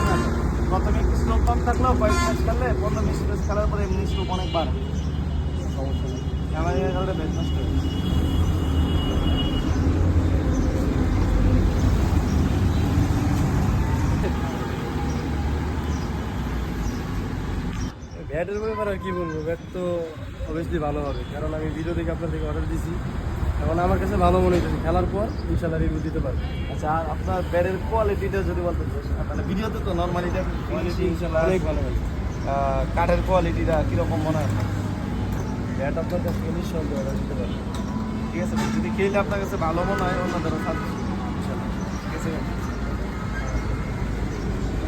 না, প্রথমে একটু স্লো কম থাকলেও কয়েক ম্যাচ খেললে 15-20 ম্যাচ খেলার পরে এমনি স্লো অনেক বাড়ে, সমস্যা নেই। আমার এই কারণে ব্যাচ নষ্ট হয়ে গেছে। ব্যাটের ব্যাপারে আর কি বলবো, ব্যাট তো অবভিয়াসলি ভালো হবে, কারণ আমি ভিডিও দেখে আপনার থেকে অর্ডার দিয়েছি। এখন আমার কাছে ভালো মনে হয়েছে, খেলার পর ইনশাল্লাহ রিভিউ দিতে পারবো। আচ্ছা, আর আপনার ব্যাটের কোয়ালিটিটা যদি বলতেন, মানে ভিডিওতে তো নর্মালি কোয়ালিটি ইনশাল্লাহ অনেক ভালো হয়। কাঠের কোয়ালিটিটা কীরকম মনে হয় আপনার? ব্যাট আপনার কাছ থেকে নিঃসন্দেহে অর্ডার দিতে পারবো। ঠিক আছে, যদি খেলে আপনার কাছে ভালো মনে হয় অন্যদের সাথে ইনশাল্লাহ। ঠিক আছে।